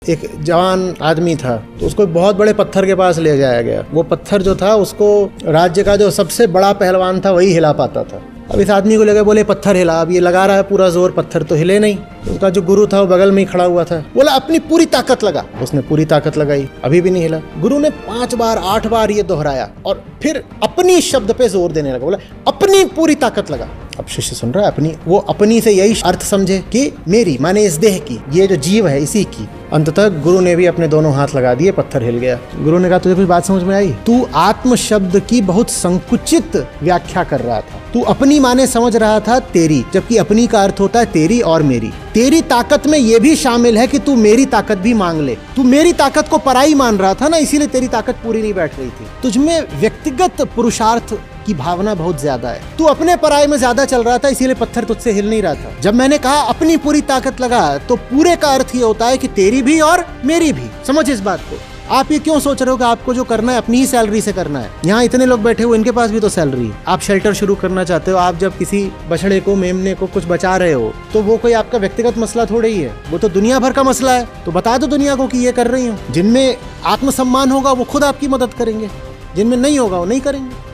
एक जवान आदमी था तो उसको बहुत बड़े पत्थर के पास ले जाया गया। वो पत्थर जो था उसको राज्य का जो सबसे बड़ा पहलवान था वही हिला पाता था। अब इस आदमी को लगे, बोले पत्थर हिला। अब ये लगा रहा है पूरा जोर, पत्थर तो हिले नहीं। उसका जो गुरु था वो बगल में ही खड़ा हुआ था। बोला अपनी पूरी ताकत लगा। उसने पूरी ताकत लगाई, अभी भी नहीं हिला। गुरु ने 5 बार 8 बार ये दोहराया और फिर अपनी शब्द पे जोर देने लगा। बोला अपनी पूरी ताकत लगा। अब शिष्य सुन रहा है, अपनी, वो अपनी से यही अर्थ समझे कि मेरी माने इस देह की, ये जो जीव है इसी की। अंततः गुरु ने भी अपने दोनों हाथ लगा दिए, पत्थर हिल गया। गुरु ने कहा तुझे कुछ बात समझ में आई? तू आत्म शब्द की बहुत संकुचित व्याख्या कर रहा था। तू अपनी माने समझ रहा था तेरी, जबकि अपनी का अर्थ होता है तेरी और मेरी। तेरी ताकत में ये भी शामिल है कि तू मेरी ताकत भी मांग ले। तू मेरी ताकत को पराई मान रहा था ना, इसीलिए तेरी ताकत पूरी नहीं बैठ रही थी। तुझमें व्यक्तिगत पुरुषार्थ की भावना बहुत ज्यादा है। तू अपने पराये में ज्यादा चल रहा था, इसीलिए पत्थर तुझसे हिल नहीं रहा था। जब मैंने कहा अपनी पूरी ताकत लगा, तो पूरे का अर्थ ये होता है कि तेरी भी और मेरी भी। समझ इस बात को। आप ये क्यों सोच रहे हो कि आपको जो करना है अपनी ही सैलरी से करना है? यहाँ इतने लोग बैठे हुए, इनके पास भी तो सैलरी है। आप शेल्टर शुरू करना चाहते हो, आप जब किसी बछड़े को, मेमने को कुछ बचा रहे हो, तो वो कोई आपका व्यक्तिगत मसला थोड़ा ही है, वो तो दुनिया भर का मसला है। तो बता दो दुनिया को कि ये कर रही हूँ। जिनमें आत्मसम्मान होगा वो खुद आपकी मदद करेंगे, जिनमें नहीं होगा वो नहीं करेंगे।